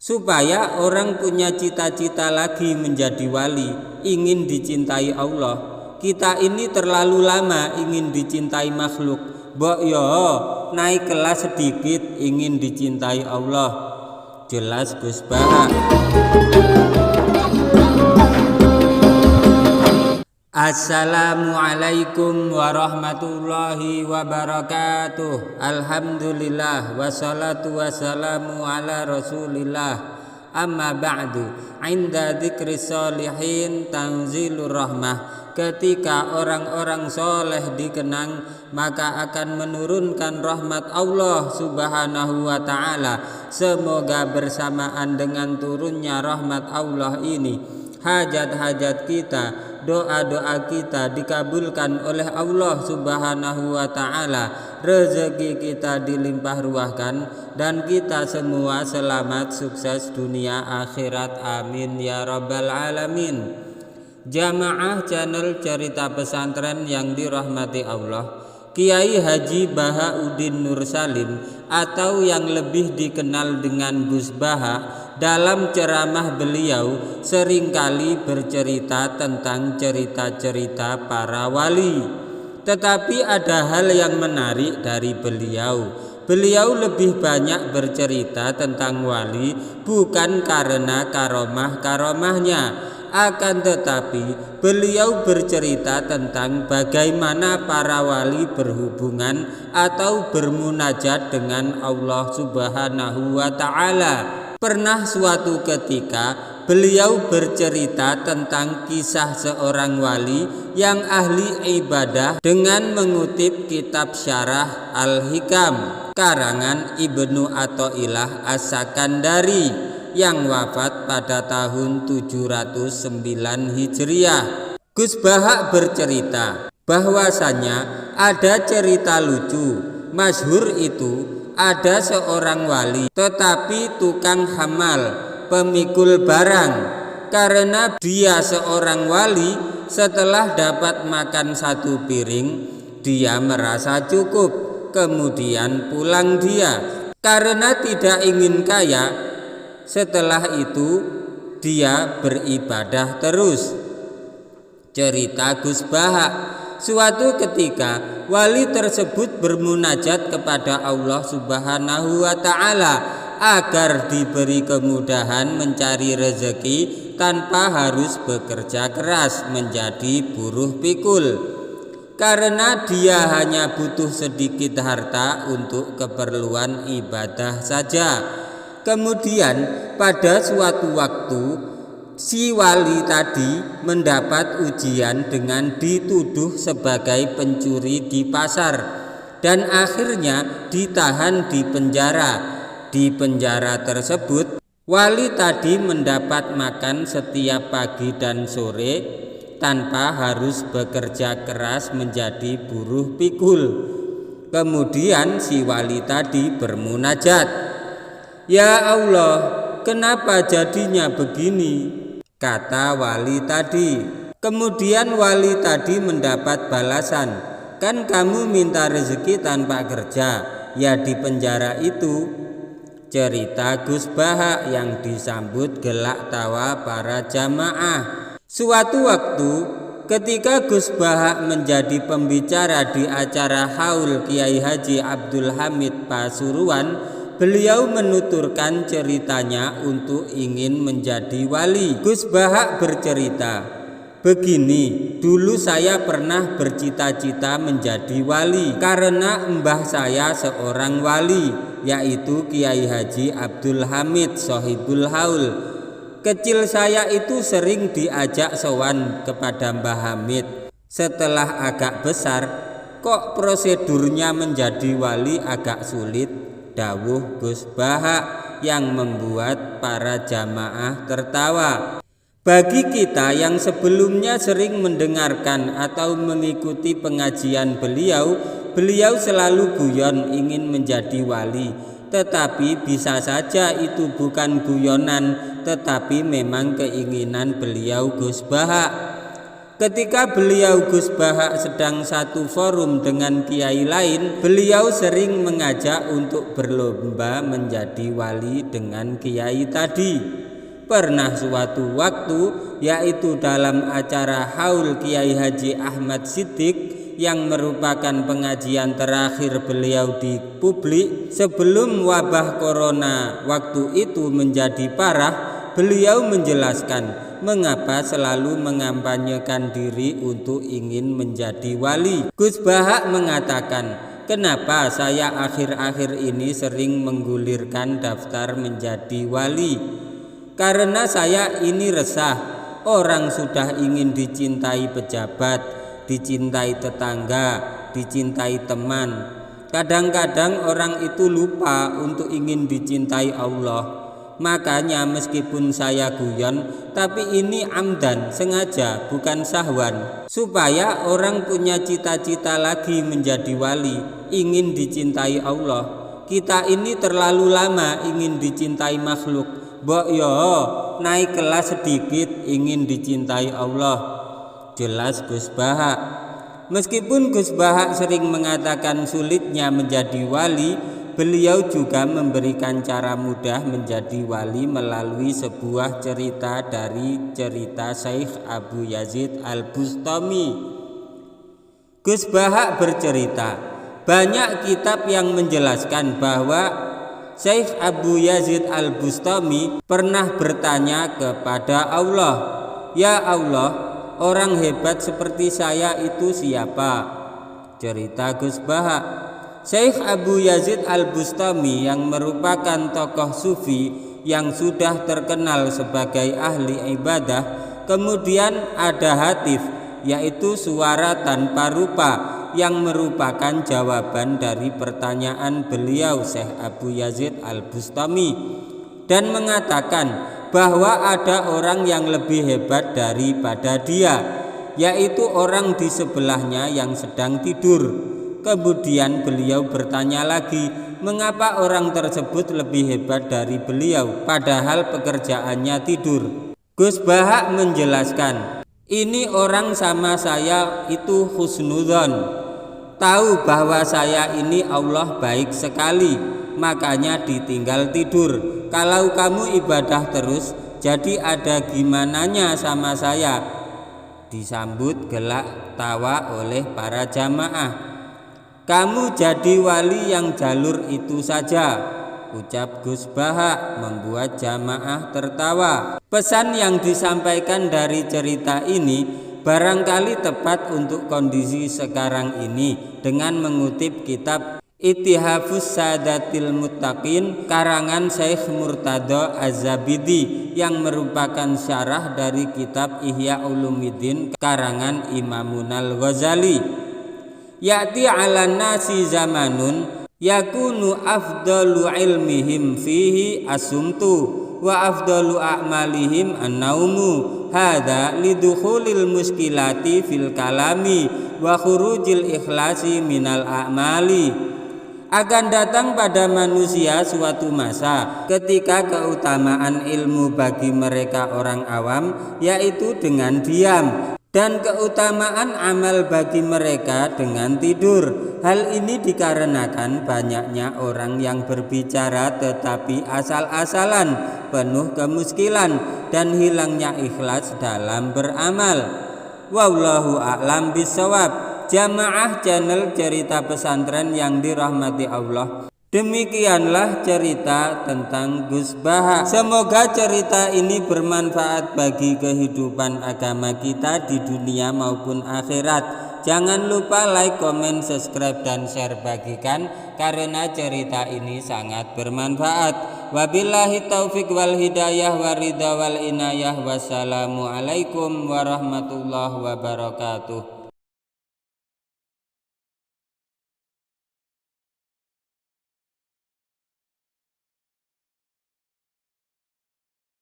supaya orang punya cita-cita lagi menjadi wali, ingin dicintai Allah. Kita ini terlalu lama ingin dicintai makhluk, mbok yo naik kelas sedikit ingin dicintai Allah. Jelas Gus Baha. Assalamualaikum warahmatullahi wabarakatuh. Alhamdulillah wassalatu wassalamu ala rasulillah. Amma ba'du. Inda dzikri sholihin tanzilur rahmah. Ketika orang-orang soleh dikenang, maka akan menurunkan rahmat Allah subhanahu wa ta'ala. Semoga bersamaan dengan turunnya rahmat Allah ini, hajat-hajat kita, doa-doa kita dikabulkan oleh Allah subhanahu wa ta'ala, rezeki kita dilimpah ruahkan, dan kita semua selamat sukses dunia akhirat, amin ya rabbal alamin. Jamaah channel cerita pesantren yang dirahmati Allah, Kiai Haji Bahauddin Nur Salim atau yang lebih dikenal dengan Gus Baha, dalam ceramah beliau seringkali bercerita tentang cerita-cerita para wali. Tetapi ada hal yang menarik dari beliau. Beliau lebih banyak bercerita tentang wali bukan karena karomah-karomahnya, akan tetapi beliau bercerita tentang bagaimana para wali berhubungan atau bermunajat dengan Allah subhanahu wa ta'ala. Pernah suatu ketika beliau bercerita tentang kisah seorang wali yang ahli ibadah dengan mengutip kitab Syarah Al-Hikam karangan Ibnu Athaillah As-Sakandari yang wafat pada tahun 709 Hijriah. Gus Baha bercerita bahwasanya ada cerita lucu. Masyhur itu ada seorang wali tetapi tukang hamal, pemikul barang. Karena dia seorang wali, setelah dapat makan satu piring, dia merasa cukup. Kemudian pulang dia. Karena tidak ingin kaya, setelah itu dia beribadah terus. Cerita Gus Baha. Suatu ketika wali tersebut bermunajat kepada Allah subhanahu wa ta'ala agar diberi kemudahan mencari rezeki tanpa harus bekerja keras menjadi buruh pikul. Karena dia hanya butuh sedikit harta untuk keperluan ibadah saja. Kemudian pada suatu waktu si wali tadi mendapat ujian dengan dituduh sebagai pencuri di pasar dan akhirnya ditahan di penjara. Di penjara tersebut wali tadi mendapat makan setiap pagi dan sore tanpa harus bekerja keras menjadi buruh pikul. Kemudian si wali tadi bermunajat, "Ya Allah, kenapa jadinya begini?" kata wali tadi. Kemudian wali tadi mendapat balasan, "Kan kamu minta rezeki tanpa kerja, ya di penjara itu." Cerita Gus Baha yang disambut gelak tawa para jamaah. Suatu waktu ketika Gus Baha menjadi pembicara di acara haul Kiai Haji Abdul Hamid Pasuruan, beliau menuturkan ceritanya untuk ingin menjadi wali. Gus Baha bercerita, "Begini, dulu saya pernah bercita-cita menjadi wali karena mbah saya seorang wali, yaitu Kiai Haji Abdul Hamid Sohibul Haul. Kecil saya itu sering diajak sowan kepada Mbah Hamid. Setelah agak besar, kok prosedurnya menjadi wali agak sulit," dawuh Gus Baha yang membuat para jamaah tertawa. Bagi kita yang sebelumnya sering mendengarkan atau mengikuti pengajian beliau selalu guyon ingin menjadi wali. Tetapi bisa saja itu bukan guyonan, tetapi memang keinginan beliau Gus Baha. Ketika beliau Gus Bahak sedang satu forum dengan kiai lain, beliau sering mengajak untuk berlomba menjadi wali dengan kiai tadi. Pernah suatu waktu, yaitu dalam acara haul Kiai Haji Ahmad Siddiq yang merupakan pengajian terakhir beliau di publik sebelum wabah corona waktu itu menjadi parah, beliau menjelaskan mengapa selalu mengampanyekan diri untuk ingin menjadi wali. Gus Bahak mengatakan, kenapa saya akhir-akhir ini sering menggulirkan daftar menjadi wali? Karena saya ini resah, orang sudah ingin dicintai pejabat, dicintai tetangga, dicintai teman. Kadang-kadang orang itu lupa untuk ingin dicintai Allah. Makanya meskipun saya guyon, tapi ini amdan, sengaja, bukan sahwan, supaya orang punya cita-cita lagi menjadi wali, ingin dicintai Allah. Kita ini terlalu lama ingin dicintai makhluk. Mbok yo naik kelas sedikit ingin dicintai Allah. Jelas Gus Bahak. Meskipun Gus Bahak sering mengatakan sulitnya menjadi wali, beliau juga memberikan cara mudah menjadi wali melalui sebuah cerita dari cerita Syekh Abu Yazid Al-Bustami. Gus Bahak bercerita, banyak kitab yang menjelaskan bahwa Syekh Abu Yazid Al-Bustami pernah bertanya kepada Allah, "Ya Allah, orang hebat seperti saya itu siapa?" Cerita Gus Bahak, Syekh Abu Yazid Al-Bustami yang merupakan tokoh sufi yang sudah terkenal sebagai ahli ibadah, kemudian ada hatif, yaitu suara tanpa rupa, yang merupakan jawaban dari pertanyaan beliau Syekh Abu Yazid Al-Bustami, dan mengatakan bahwa ada orang yang lebih hebat daripada dia, yaitu orang di sebelahnya yang sedang tidur. Kemudian beliau bertanya lagi, mengapa orang tersebut lebih hebat dari beliau padahal pekerjaannya tidur? Gus Bahak menjelaskan, ini orang sama saya itu husnudzon, tahu bahwa saya ini Allah baik sekali, makanya ditinggal tidur. Kalau kamu ibadah terus, jadi ada gimananya sama saya? Disambut gelak tawa oleh para jamaah. Kamu jadi wali yang jalur itu saja, ucap Gus Bahak, membuat jamaah tertawa. Pesan yang disampaikan dari cerita ini barangkali tepat untuk kondisi sekarang ini dengan mengutip kitab Ittihafus Sadatil Muttaqin karangan Syekh Murtado Az-Zabidi yang merupakan syarah dari kitab Ihya Ulumuddin karangan Imamunal Ghazali. Ya'ti 'alan nasi zamanun yakunu afdalu ilmihim fihi asumtu wa afdalu a'malihim an-naumu hadza lidukhulil muskilati fil kalami wa khurujil ikhlasi minal a'mali. Akan datang pada manusia suatu masa ketika keutamaan ilmu bagi mereka orang awam yaitu dengan diam, dan keutamaan amal bagi mereka dengan tidur. Hal ini dikarenakan banyaknya orang yang berbicara tetapi asal-asalan, penuh kemuskilan dan hilangnya ikhlas dalam beramal. Wallahu a'lam bishawab. Jamaah channel cerita pesantren yang dirahmati Allah, demikianlah cerita tentang Gus Bahak. Semoga cerita ini bermanfaat bagi kehidupan agama kita di dunia maupun akhirat. Jangan lupa like, komen, subscribe, dan share, bagikan karena cerita ini sangat bermanfaat. Wabillahi taufik wal hidayah waridha wal inayah. Wassalamualaikum warahmatullahi wabarakatuh.